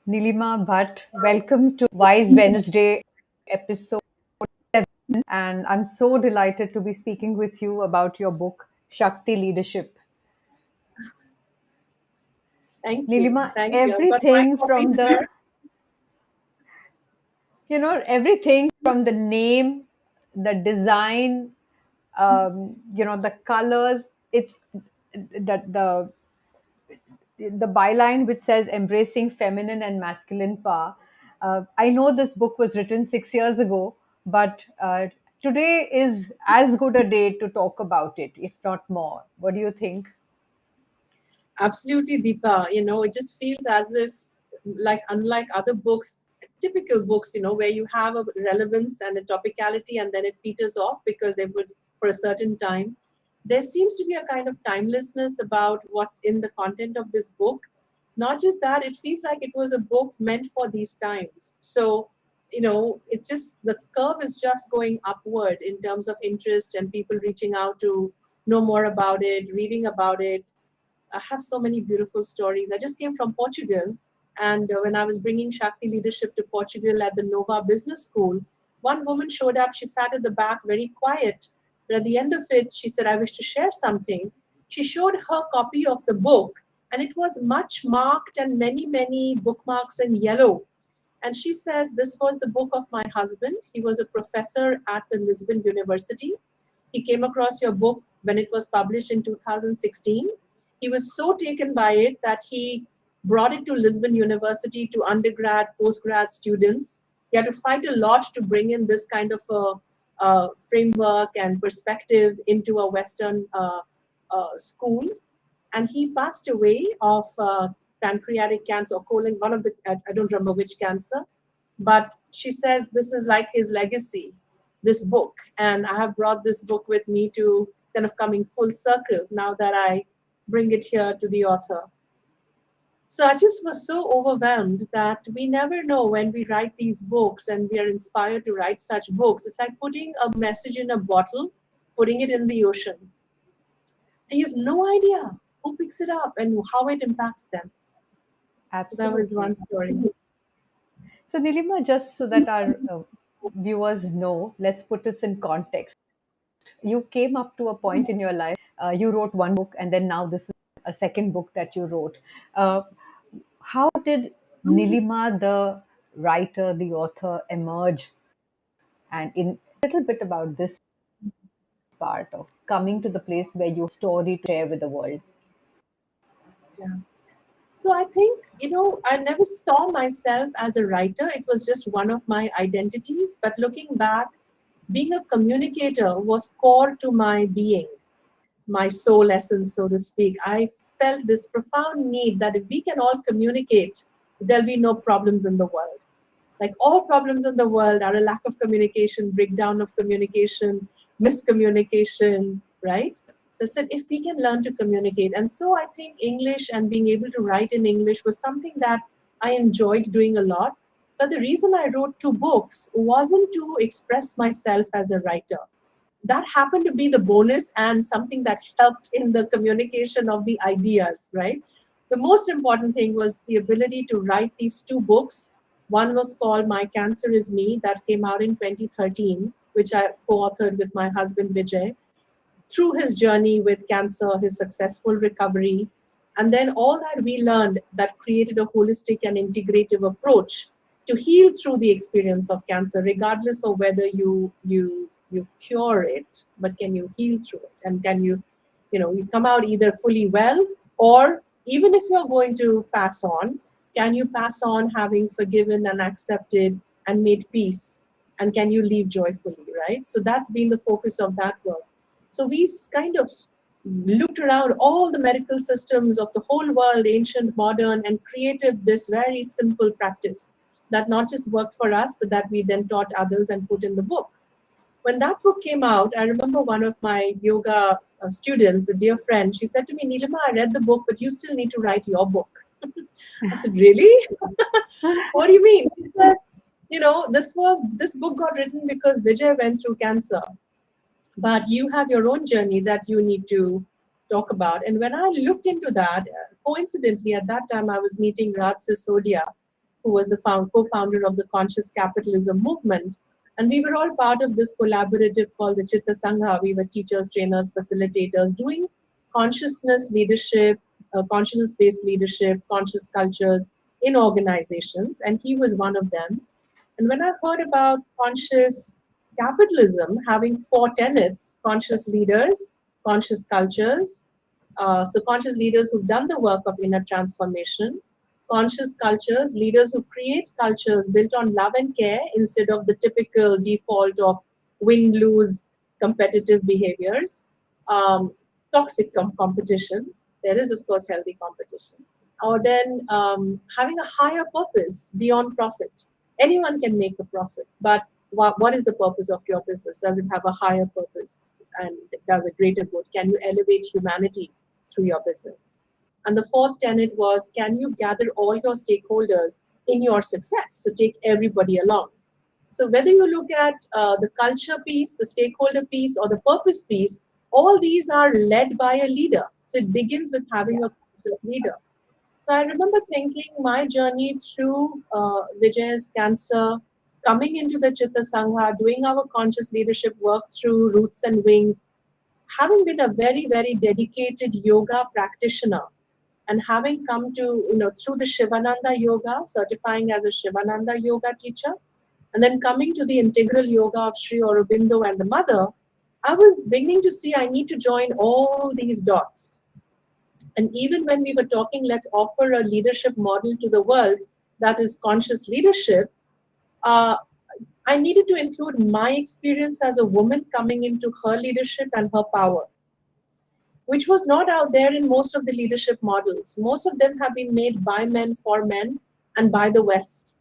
Nilima Bhat, welcome to Wise Wednesday episode 7. And I'm so delighted to be speaking with you about your book, Shakti Leadership. Thank you. Nilima, Thank you. I've got my everything copy from here. everything from the name, the design, the colors, it's the the byline which says embracing feminine and masculine power. I know this book was written 6 years ago, but today is as good a day to talk about it, if not more. What do you think? Absolutely, Deepa. It just feels as if, like, unlike other books, typical books, where you have a relevance and a topicality and then it peters off because it was for a certain time. There seems to be a kind of timelessness about what's in the content of this book. Not just that, it feels like it was a book meant for these times. So, it's just the curve is just going upward in terms of interest and people reaching out to know more about it, reading about it. I have so many beautiful stories. I just came from Portugal, and when I was bringing Shakti Leadership to Portugal at the Nova Business School, one woman showed up. She sat at the back, very quiet. But at the end of it, she said, "I wish to share something." She showed her copy of the book, and it was much marked and many, many bookmarks in yellow. And she says, "This was the book of my husband. He was a professor at the Lisbon University. He came across your book when it was published in 2016. He was so taken by it that he brought it to Lisbon University to undergrad, postgrad students. He had to fight a lot to bring in this kind of a framework and perspective into a Western school. And he passed away of pancreatic cancer or colon, one of the, I don't remember which cancer. But she says this is like his legacy, this book. And I have brought this book with me to kind of coming full circle now that I bring it here to the author. So I just was so overwhelmed that we never know when we write these books and we are inspired to write such books. It's like putting a message in a bottle, putting it in the ocean. And you have no idea who picks it up and how it impacts them. So that was Absolutely. one story. So, Nilima, just so that our viewers know, let's put this in context. You came up to a point in your life, you wrote one book, and then now this is a second book that you wrote. Uh, how did Nilima, the writer, the author, emerge? And in a little bit about this part of coming to the place where you have a story to share with the world. Yeah. So I think, I never saw myself as a writer. It was just one of my identities. But looking back, being a communicator was core to my being, my soul essence, so to speak. I felt this profound need that if we can all communicate, there'll be no problems in the world. Like all problems in the world are a lack of communication, breakdown of communication, miscommunication, right? So I said, if we can learn to communicate. And so I think English and being able to write in English was something that I enjoyed doing a lot. But the reason I wrote two books wasn't to express myself as a writer. That happened to be the bonus and something that helped in the communication of the ideas, right? The most important thing was the ability to write these two books. One was called My Cancer Is Me, that came out in 2013, which I co-authored with my husband Vijay. Through his journey with cancer, his successful recovery, and then all that we learned that created a holistic and integrative approach to heal through the experience of cancer, regardless of whether you cure it, but can you heal through it, and can you come out either fully well, or even if you're going to pass on, can you pass on having forgiven and accepted and made peace, and can you live joyfully, right? So that's been the focus of that work. So we kind of looked around all the medical systems of the whole world, ancient, modern, and created this very simple practice that not just worked for us, but that we then taught others and put in the book. When that book came out, I remember one of my yoga students, a dear friend, she said to me, "Nilima, I read the book, but you still need to write your book." I said, "Really?" "What do you mean?" She says, this book got written because Vijay went through cancer, but you have your own journey that you need to talk about. And when I looked into that, coincidentally, at that time I was meeting Raj Sisodia, who was the co-founder of the conscious capitalism movement. And we were all part of this collaborative called the Chitta Sangha. We were teachers, trainers, facilitators, doing consciousness leadership, consciousness-based leadership, conscious cultures in organizations. And he was one of them. And when I heard about conscious capitalism having four tenets: conscious leaders, conscious cultures, so conscious leaders who've done the work of inner transformation, conscious cultures, leaders who create cultures built on love and care instead of the typical default of win-lose competitive behaviors, um, toxic competition. There is, of course, healthy competition. Or then having a higher purpose beyond profit. Anyone can make a profit, but what is the purpose of your business? Does it have a higher purpose and does a greater good? Can you elevate humanity through your business? And the fourth tenet was, can you gather all your stakeholders in your success to take everybody along? So whether you look at the culture piece, the stakeholder piece, or the purpose piece, all these are led by a leader. So it begins with Yeah. having a conscious leader. So I remember thinking my journey through Vijay's cancer, coming into the Chitta Sangha, doing our conscious leadership work through Roots and Wings, having been a very, very dedicated yoga practitioner, and having come to, through the Shivananda yoga, certifying as a Shivananda yoga teacher, and then coming to the integral yoga of Sri Aurobindo and the mother, I was beginning to see I need to join all these dots. And even when we were talking, let's offer a leadership model to the world that is conscious leadership, uh, I needed to include my experience as a woman coming into her leadership and her power, which was not out there in most of the leadership models. Most of them have been made by men for men and by the West,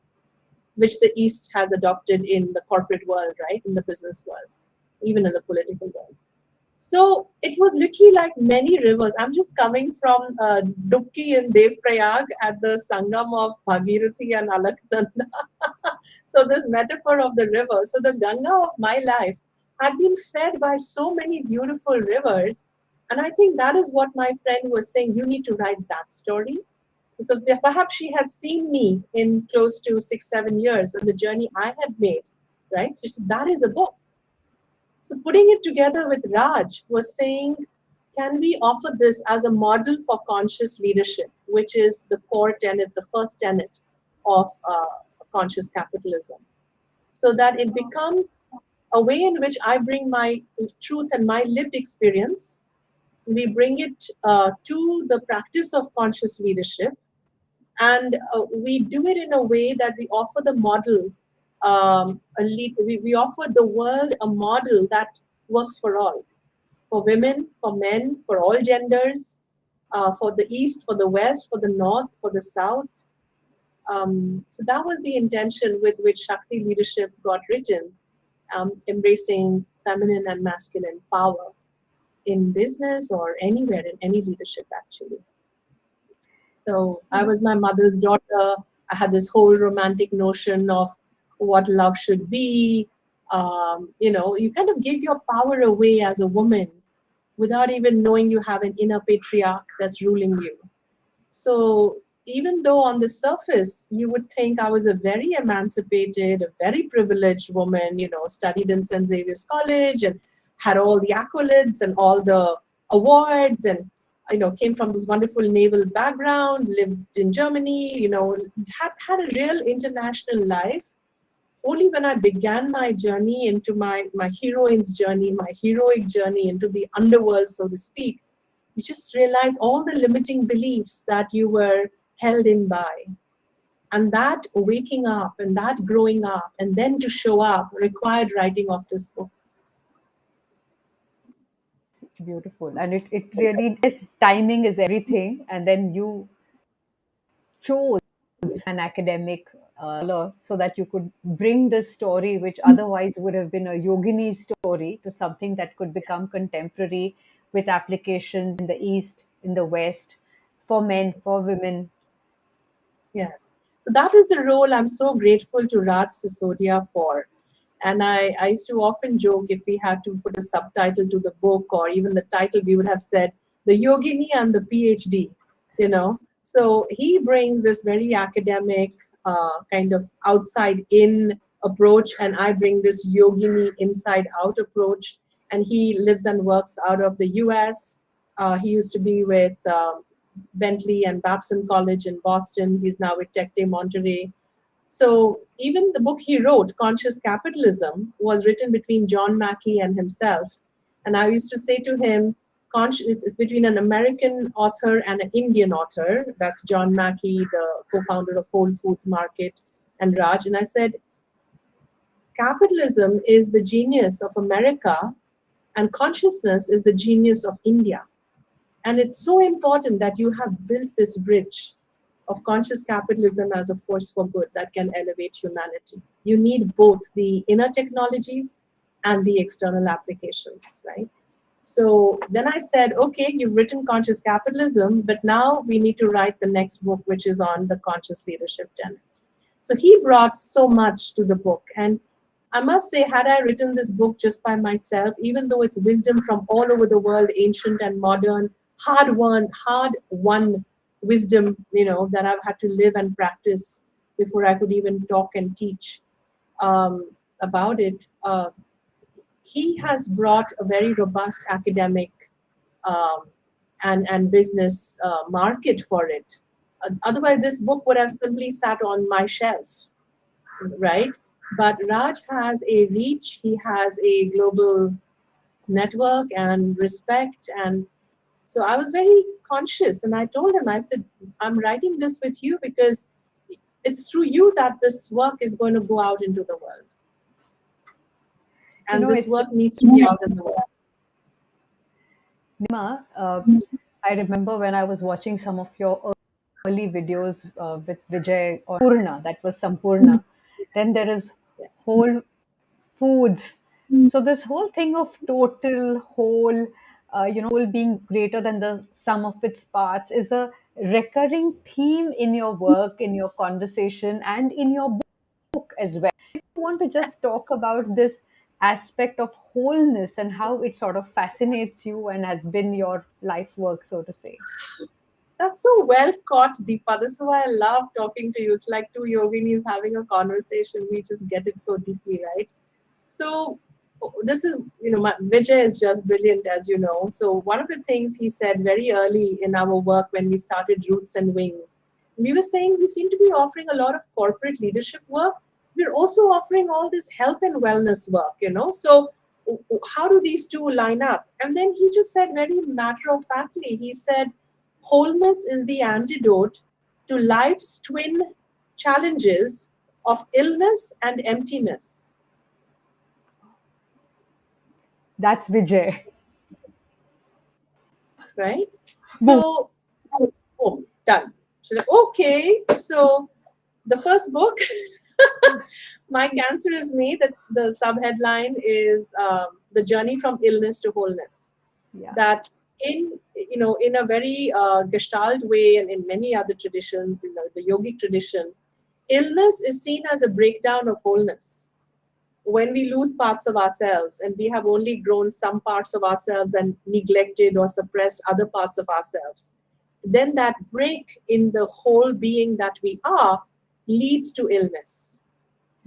which the East has adopted in the corporate world, right? In the business world, even in the political world. So it was literally like many rivers. I'm just coming from Dubki in Dev Prayag at the Sangam of Bhagirathi and Alaknanda. So this metaphor of the river. So the Ganga of my life had been fed by so many beautiful rivers. And I think that is what my friend was saying. You need to write that story. Because perhaps she had seen me in close to 6-7 years and the journey I had made, right? So she said, that is a book. So putting it together with Raj was saying, can we offer this as a model for conscious leadership, which is the core tenet, the first tenet of conscious capitalism, so that it becomes a way in which I bring my truth and my lived experience. We bring it to the practice of conscious leadership, and we do it in a way that we offer the model, we offer the world a model that works for all, for women, for men, for all genders, for the East, for the West, for the North, for the South. So that was the intention with which Shakti Leadership got written, embracing feminine and masculine power in business or anywhere in any leadership, actually. So I was my mother's daughter. I had this whole romantic notion of what love should be. You kind of give your power away as a woman without even knowing you have an inner patriarch that's ruling you. So even though on the surface you would think I was a very emancipated, a very privileged woman, studied in St. Xavier's College and had all the accolades and all the awards, and came from this wonderful naval background, lived in Germany, had a real international life. Only when I began my journey into my heroine's journey, my heroic journey into the underworld, so to speak, you just realize all the limiting beliefs that you were held in by. And that waking up and that growing up and then to show up required writing of this book. Beautiful. And it really is, timing is everything. And then you chose an academic so that you could bring this story, which otherwise would have been a yogini story, to something that could become contemporary with applications in the East, in the West, for men, for women. Yes. So that is the role I'm so grateful to Raj Sisodia for. And I used to often joke, if we had to put a subtitle to the book or even the title, we would have said The Yogini and the PhD, you know. So he brings this very academic, kind of outside in approach, and I bring this yogini inside out approach. And he lives and works out of the US. He used to be with Bentley and Babson College in Boston. He's now with Tech de Monterrey. So even the book he wrote, Conscious Capitalism, was written between John Mackey and himself. And I used to say to him, it's between an American author and an Indian author. That's John Mackey, the co-founder of Whole Foods Market, and Raj. And I said, capitalism is the genius of America, and consciousness is the genius of India. And it's so important that you have built this bridge of conscious capitalism as a force for good that can elevate humanity. You need both the inner technologies and the external applications, right? So then I said, okay, you've written Conscious Capitalism, but now we need to write the next book, which is on the conscious leadership tenet. So he brought so much to the book. And I must say, had I written this book just by myself, even though it's wisdom from all over the world, ancient and modern, hard-won wisdom, that I've had to live and practice before I could even talk and teach about it. He has brought a very robust academic and business market for it. Otherwise, this book would have simply sat on my shelf, right? But Raj has a reach, he has a global network and respect. And so I was very conscious, and I told him, I said, I'm writing this with you because it's through you that this work is going to go out into the world. And this work needs to be out in the world. Nilima, I remember when I was watching some of your early videos with Vijay or Purna, that was Sampurna. Then there is Whole Foods. So this whole thing of total, whole, whole being greater than the sum of its parts is a recurring theme in your work, in your conversation, and in your book as well. I want to just talk about this aspect of wholeness and how it sort of fascinates you and has been your life work, so to say. That's so well caught, Deepa. This is why I love talking to you. It's like two yoginis having a conversation. We just get it so deeply, right? So this is, Vijay is just brilliant, as you know. So one of the things he said very early in our work when we started Roots and Wings, we were saying we seem to be offering a lot of corporate leadership work. We're also offering all this health and wellness work, So how do these two line up? And then he just said very matter-of-factly, he said, wholeness is the antidote to life's twin challenges of illness and emptiness. That's Vijay. Right? Boom. So, boom, done. Okay, so the first book, My Cancer is Me, that the subheadline is The Journey from Illness to Wholeness. Yeah. That in a very Gestalt way, and in many other traditions, in the yogic tradition, illness is seen as a breakdown of wholeness. When we lose parts of ourselves and we have only grown some parts of ourselves and neglected or suppressed other parts of ourselves, then that break in the whole being that we are leads to illness.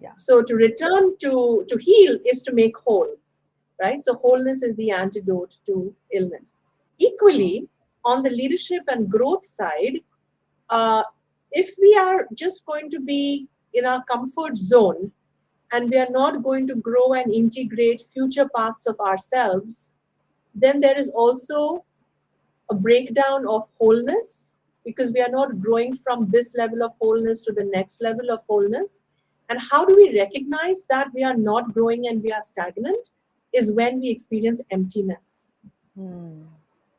Yeah. So to return to heal is to make whole, right? So wholeness is the antidote to illness. Equally, on the leadership and growth side, if we are just going to be in our comfort zone and we are not going to grow and integrate future parts of ourselves, then there is also a breakdown of wholeness, because we are not growing from this level of wholeness to the next level of wholeness. And how do we recognize that we are not growing and we are stagnant? Is when we experience emptiness.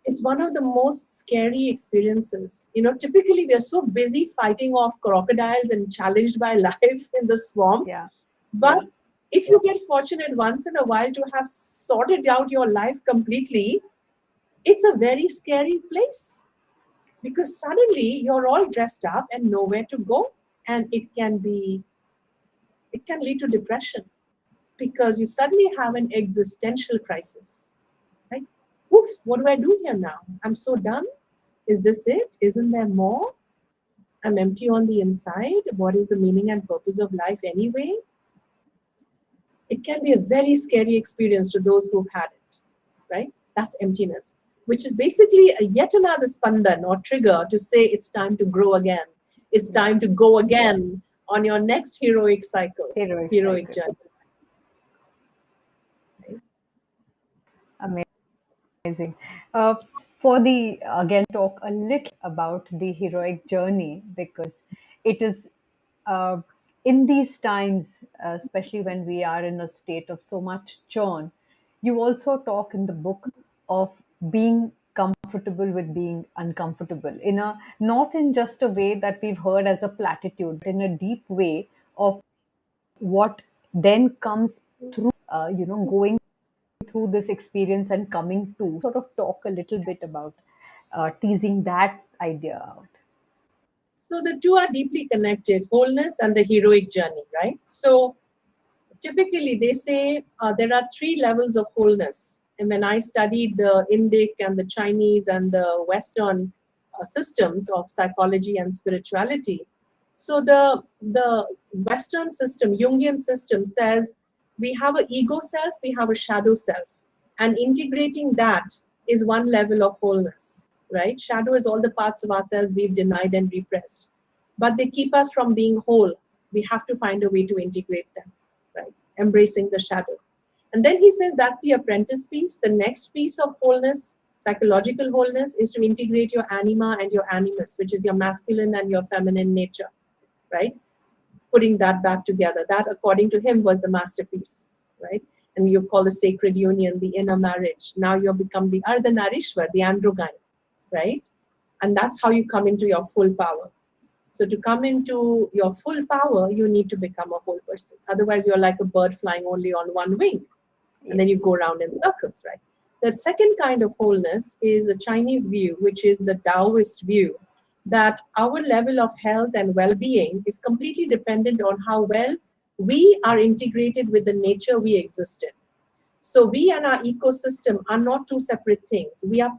It's one of the most scary experiences. Typically we are so busy fighting off crocodiles and challenged by life in the swamp. Yeah. But if you get fortunate once in a while to have sorted out your life completely, it's a very scary place, because suddenly you're all dressed up and nowhere to go. And it can lead to depression, because you suddenly have an existential crisis, right? Oof, what do I do here now? I'm so done. Is this it? Isn't there more? I'm empty on the inside. What is the meaning and purpose of life anyway? It can be a very scary experience to those who've had it, right? That's emptiness, which is basically yet another spandan or trigger to say it's time to grow again. It's Yeah. time to go again on your next heroic cycle, Heroic heroic cycle. journey. Right? Amazing. For the again, talk a little about the heroic journey because it is uh, in these times, especially when we are in a state of so much churn. You also talk in the book of being comfortable with being uncomfortable in a not in just a way that we've heard as a platitude, but in a deep way of what then comes through going through this experience and coming to sort of talk a little bit about teasing that idea out. So the two are deeply connected, wholeness and the heroic journey, right? So typically they say there are three levels of wholeness. And when I studied the Indic and the Chinese and the Western systems of psychology and spirituality, so the Western system, Jungian system, says we have an ego self, we have a shadow self, and integrating that is one level of wholeness, right? Shadow is all the parts of ourselves we've denied and repressed, but they keep us from being whole. We have to find a way to integrate them, right? Embracing the shadow. And then he says that's the apprentice piece. The next piece of wholeness, psychological wholeness, is to integrate your anima and your animus, which is your masculine and your feminine nature, right? Putting that back together. That, according to him, was the masterpiece, right? And you call the sacred union the inner marriage. Now you become the Ardhanarishwar, the androgyne, right? And that's how you come into your full power. So to come into your full power, you need to become a whole person. Otherwise, you're like a bird flying only on one wing, and then you Yes. go around in circles, right? The second kind of wholeness is a Chinese view, which is the Taoist view, that our level of health and well-being is completely dependent on how well we are integrated with the nature we exist in. So we and our ecosystem are not two separate things. We are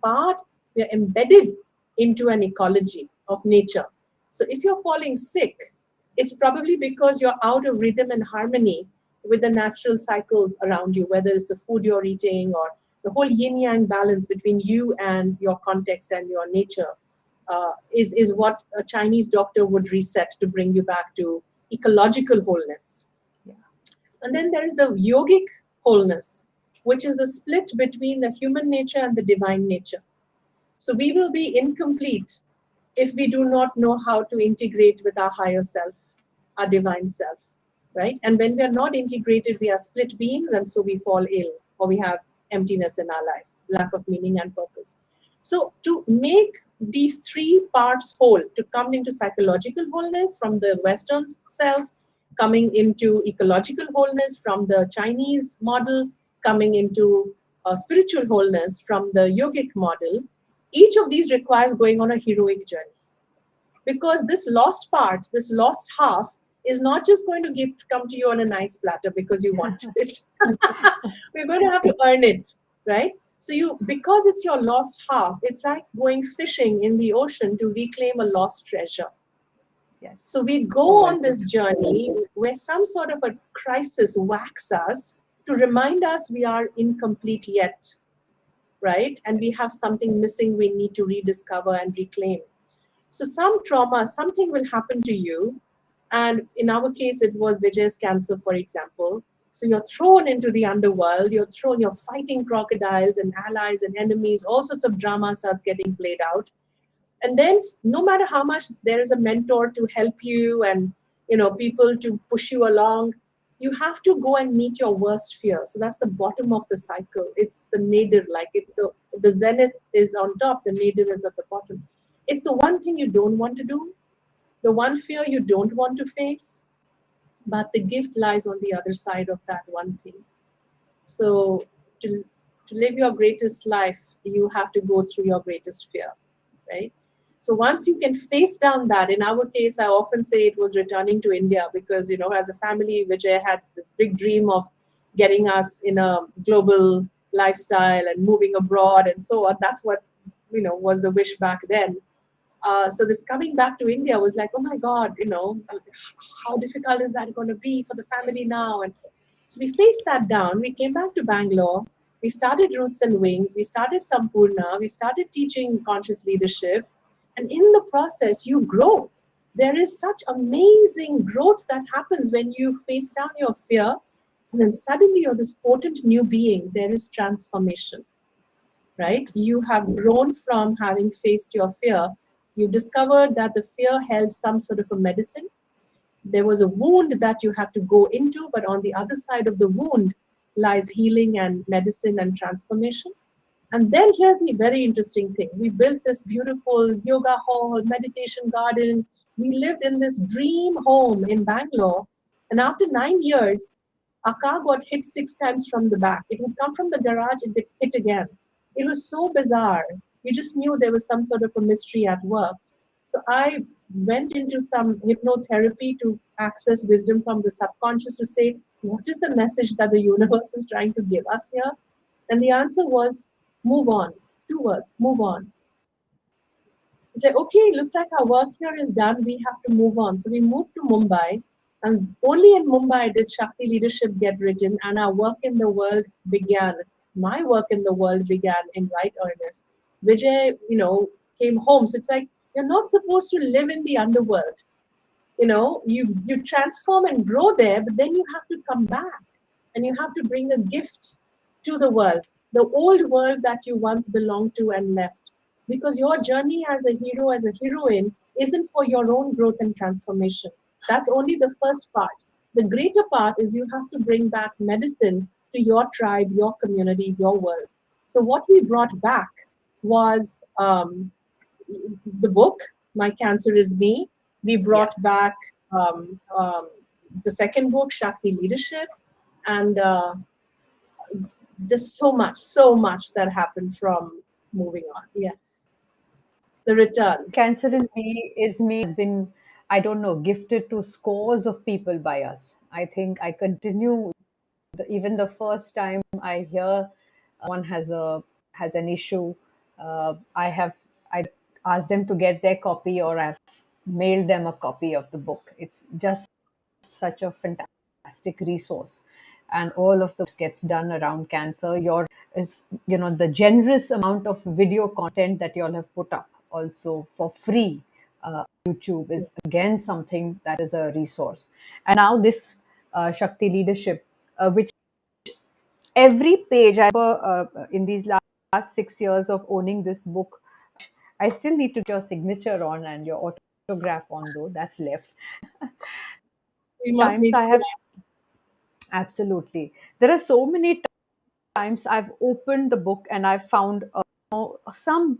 embedded into an ecology of nature. So if you're falling sick, it's probably because you're out of rhythm and harmony with the natural cycles around you, whether it's the food you're eating or the whole yin yang balance between you and your context and your nature is what a Chinese doctor would reset to bring you back to ecological wholeness. Yeah. And then there is the yogic wholeness, which is the split between the human nature and the divine nature. So we will be incomplete if we do not know how to integrate with our higher self, our divine self, right? And when we are not integrated, we are split beings, and so we fall ill or we have emptiness in our life, lack of meaning and purpose. So to make these three parts whole, to come into psychological wholeness from the Western self, coming into ecological wholeness from the Chinese model, coming into spiritual wholeness from the yogic model, each of these requires going on a heroic journey. Because this lost part, this lost half, is not just going to come to you on a nice platter because you want it. We're going to have to earn it, right? So because it's your lost half, it's like going fishing in the ocean to reclaim a lost treasure. So Yes. we So go well on put. this journey where some sort of a crisis whacks us to remind us we are incomplete yet, right? And we have something missing we need to rediscover and reclaim. So some trauma, something will happen to you. And in our case, it was Vijay's cancer, for example. So you're thrown into the underworld, you're fighting crocodiles and allies and enemies, all sorts of drama starts getting played out. And then no matter how much there is a mentor to help you and people to push you along, you have to go and meet your worst fear. So that's the bottom of the cycle. It's the nadir, like it's the zenith is on top, the nadir is at the bottom. It's the one thing you don't want to do, the one fear you don't want to face, but the gift lies on the other side of that one thing. So to live your greatest life, you have to go through your greatest fear, right? So once you can face down that, in our case, I often say it was returning to India because, as a family, Vijay had this big dream of getting us in a global lifestyle and moving abroad and so on. That's what, was the wish back then. So this coming back to India was like, oh my God, how difficult is that going to be for the family now? And so we faced that down. We came back to Bangalore. We started Roots and Wings. We started Sampurna. We started teaching conscious leadership. And in the process, you grow. There is such amazing growth that happens when you face down your fear. And then suddenly you're this potent new being. There is transformation, right? You have grown from having faced your fear. You discovered that the fear held some sort of a medicine. There was a wound that you had to go into, but on the other side of the wound lies healing and medicine and transformation. And then here's the very interesting thing. We built this beautiful yoga hall, meditation garden. We lived in this dream home in Bangalore. And after 9 years, our car got hit 6 times from the back. It would come from the garage and get hit again. It was so bizarre. You just knew there was some sort of a mystery at work. So I went into some hypnotherapy to access wisdom from the subconscious to say, what is the message that the universe is trying to give us here? And the answer was, move on. 2 words, move on. It's like, okay, looks like our work here is done. We have to move on. So we moved to Mumbai. And only in Mumbai did Shakti Leadership get written, and our work in the world began. My work in the world began in right earnest. Vijay, came home. So it's like, you're not supposed to live in the underworld. You transform and grow there, but then you have to come back and you have to bring a gift to the world, the old world that you once belonged to and left. Because your journey as a hero, as a heroine, isn't for your own growth and transformation. That's only the first part. The greater part is you have to bring back medicine to your tribe, your community, your world. So what we brought back was the book, My Cancer Is Me. We Yeah. brought back the second book, Shakti Leadership, and there's so much that happened from moving on. Yes, the return. Cancer in Me has been, I don't know, gifted to scores of people by us. I think I continue, even the first time I hear one has an issue, I asked them to get their copy, or I've mailed them a copy of the book. It's just such a fantastic resource, and all of the gets done around cancer. The generous amount of video content that you all have put up also for free YouTube is again something that is a resource. And now this Shakti Leadership, which every page I in these last 6 years of owning this book, I still need to get your signature on and your autograph on, though that's left. We must Times meet I for have that. absolutely. There are so many times I've opened the book and I've found some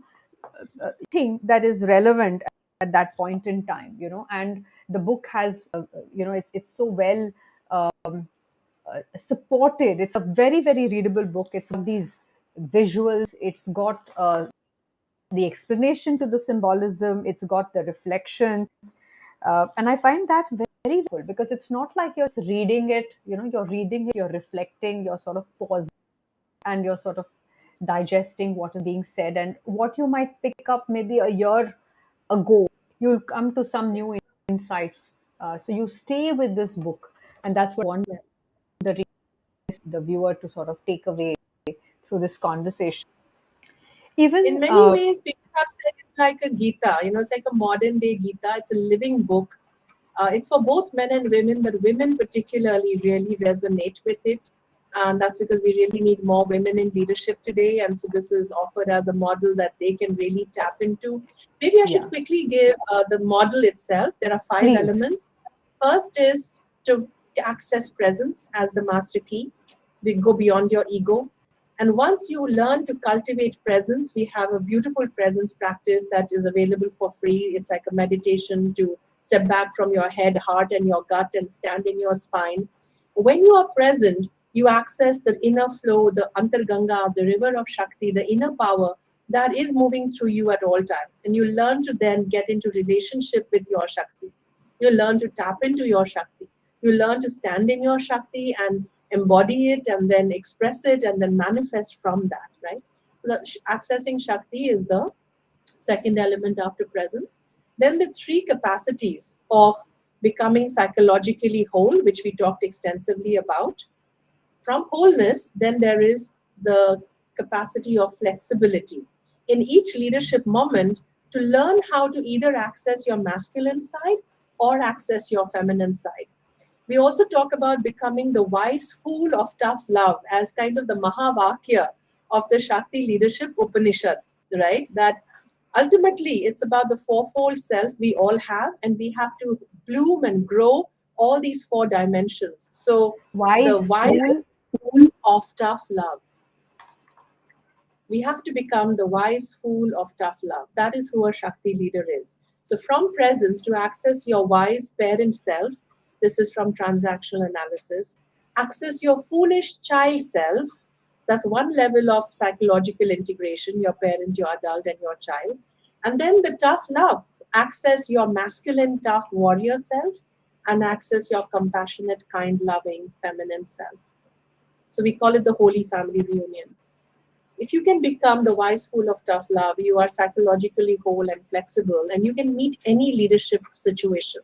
thing that is relevant at that point in time, and the book has, it's so well supported. It's a very, very readable book. It's got these visuals. It's got the explanation to the symbolism. It's got the reflections, and I find that very helpful because it's not like you're just reading it. You're reading it, you're reflecting, you're sort of pausing, and you're sort of digesting what is being said, and what you might pick up maybe a year ago. You'll come to some new insights. So you stay with this book, and that's what I want Yeah. the viewer to sort of take away through this conversation. Even In many ways, people have said it's like a Gita. It's like a modern day Gita. It's a living book. It's for both men and women, but women particularly really resonate with it. And that's because we really need more women in leadership today. And so this is offered as a model that they can really tap into. Maybe I should yeah, quickly give the model itself. There are 5 please. elements. First is to access presence as the master key. We go beyond your ego. And once you learn to cultivate presence, we have a beautiful presence practice that is available for free. It's like a meditation to step back from your head, heart, and your gut and stand in your spine. When you are present, you access the inner flow, the Antarganga, the river of Shakti, the inner power that is moving through you at all times. And you learn to then get into relationship with your Shakti. You learn to tap into your Shakti. You learn to stand in your Shakti and embody it and then express it and then manifest from that, right? So that accessing Shakti is the second element after presence. Then the three capacities of becoming psychologically whole, which we talked extensively about. From wholeness, then there is the capacity of flexibility. In each leadership moment, to learn how to either access your masculine side or access your feminine side. We also talk about becoming the wise fool of tough love as kind of the Mahavakya of the Shakti Leadership Upanishad, right? That ultimately it's about the fourfold self we all have, and we have to bloom and grow all these four dimensions. So, the Wise wise fool. fool of tough love. We have to become the wise fool of tough love. That is who a Shakti leader is. So, from presence to access your wise parent self, this is from transactional analysis. Access your foolish child self. So that's one level of psychological integration, your parent, your adult, and your child. And then the tough love. Access your masculine, tough warrior self and access your compassionate, kind, loving, feminine self. So we call it the Holy Family Reunion. If you can become the wise fool of tough love, you are psychologically whole and flexible, and you can meet any leadership situation.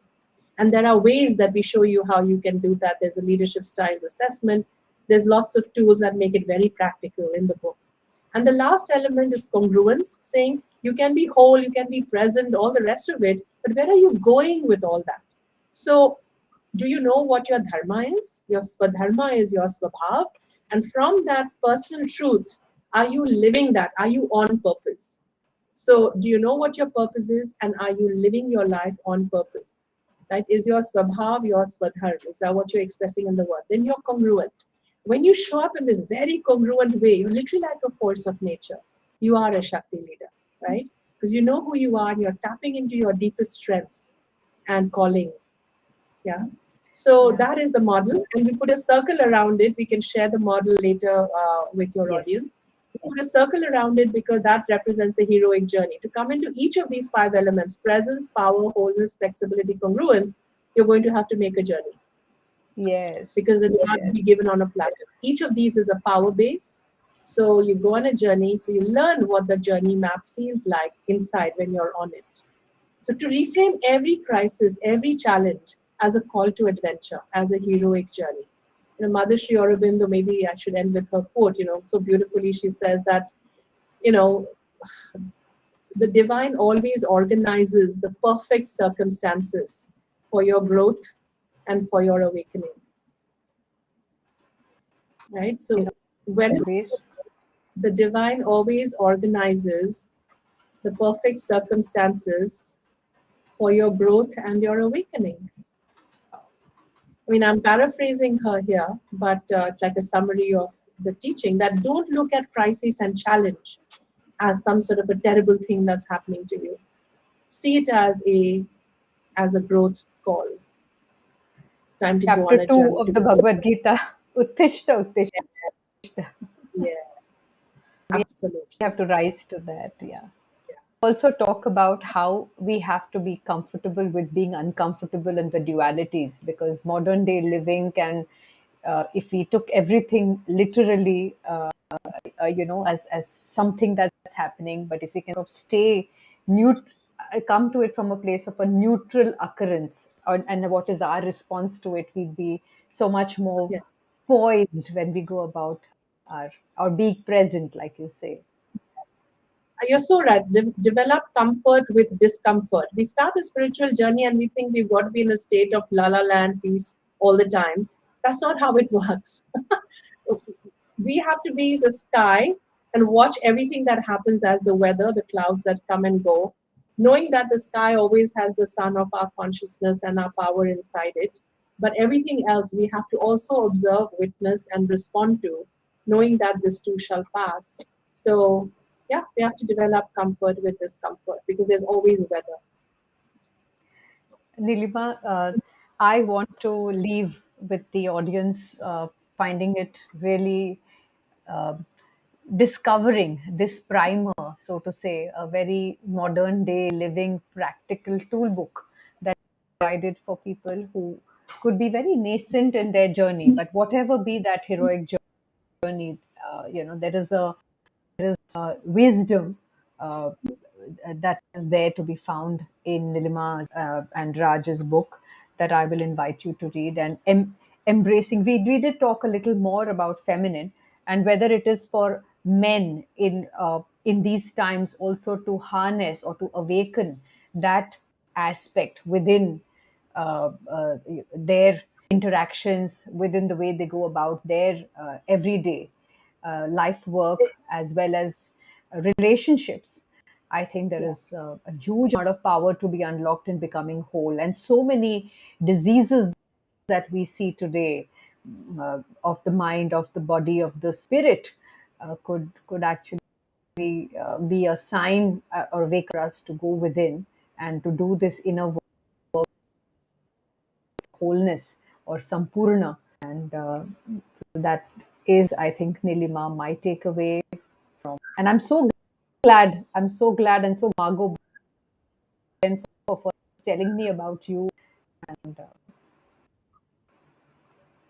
And there are ways that we show you how you can do that. There's a leadership styles assessment. There's lots of tools that make it very practical in the book. And the last element is congruence, saying you can be whole, you can be present, all the rest of it, but where are you going with all that? So, do you know what your dharma is? Your swadharma is your swabhav. And from that personal truth, are you living that? Are you on purpose? So, do you know what your purpose is? And are you living your life on purpose? Right? Is your swabhav your swadharma? Is that what you're expressing in the word? Then you're congruent. When you show up in this very congruent way, you're literally like a force of nature. You are a Shakti leader, right? Because you know who you are and you're tapping into your deepest strengths and calling. Yeah. So Yeah. that is the model, and we put a circle around it. We can share the model later with your Yes. audience. We put a circle around it because that represents the heroic journey. To come into each of these five elements: presence, power, wholeness, flexibility, congruence, you're going to have to make a journey Yes. because it will not be Yes. given on a platter. Each of these is a power base. So you go on a journey, so you learn what the journey map feels like inside when you're on it. So to reframe every crisis, every challenge as a call to adventure, as a heroic journey. Mother Shri Aurobindo, maybe I should end with her quote, so beautifully she says that, you know, the divine always organizes the perfect circumstances for your growth and for your awakening. Right? In So when ways. the divine always organizes the perfect circumstances for your growth and your awakening. I mean, I'm paraphrasing her here, but it's like a summary of the teaching that don't look at crisis and challenge as some sort of a terrible thing that's happening to you. See it as a growth call. It's time to go on Chapter a 2 journey to of the grow. Bhagavad Gita, Uttishta, Uttishta. Yes, We absolutely. have to rise to that. Yeah. Yeah. Also talk about how we have to be comfortable with being uncomfortable in the dualities, because modern day living can, if we took everything literally, as something that's happening, but if we can sort of stay come to it from a place of a neutral occurrence, and what is our response to it, we'd be so much more Yeah. poised when we go about our our being present, like you say. You're so right. Develop comfort with discomfort. We start a spiritual journey and we think we've got to be in a state of la la land peace all the time. That's not how it works. We have to be the sky and watch everything that happens as the weather, the clouds that come and go, knowing that the sky always has the sun of our consciousness and our power inside it. But everything else we have to also observe, witness, and respond to, knowing that this too shall pass. So, yeah, we have to develop comfort with discomfort because there's always weather. Nilima, I want to leave with the audience finding it really uh, discovering this primer, so to say, a very modern day living practical toolbook that provided for people who could be very nascent in their journey, but whatever be that heroic journey, there is a wisdom uh, that is there to be found in Nilima's and Raj's book that I will invite you to read. And embracing, we did talk a little more about feminine, and whether it is for men in these times also to harness or to awaken that aspect within their interactions, within the way they go about their everyday life work, as well as relationships. I think there is Yes. a huge amount of power to be unlocked in becoming whole. And so many diseases that we see today, of the mind, of the body, of the spirit, could actually be a sign or wake us to go within and to do this inner wholeness or sampurna. And so that is, I think, Nilima, my takeaway from. And I'm so glad and so Margot for telling me about you. And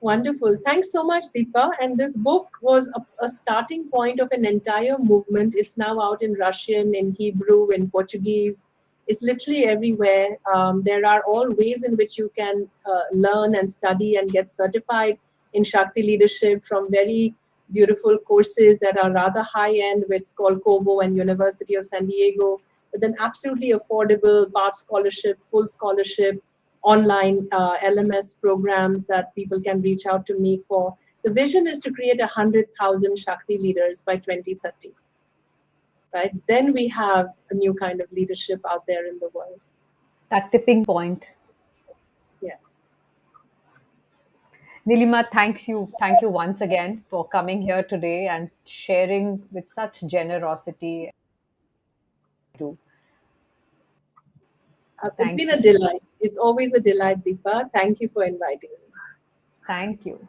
Wonderful. Thanks so much, Deepa. And this book was a starting point of an entire movement. It's now out in Russian, in Hebrew, in Portuguese. It's literally everywhere. There are all ways in which you can learn and study and get certified in Shakti leadership, from very beautiful courses that are rather high end with Skolkovo and University of San Diego, but then absolutely affordable part scholarship, full scholarship, online LMS programs that people can reach out to me for. The vision is to create 100,000 Shakti leaders by 2030. Right? Then we have a new kind of leadership out there in the world. that tipping point. Yes. Nilima, thank you. Thank you once again for coming here today and sharing with such generosity. It's been Thank a you. delight. It's always a delight, Deepa. Thank you for inviting me. Thank you.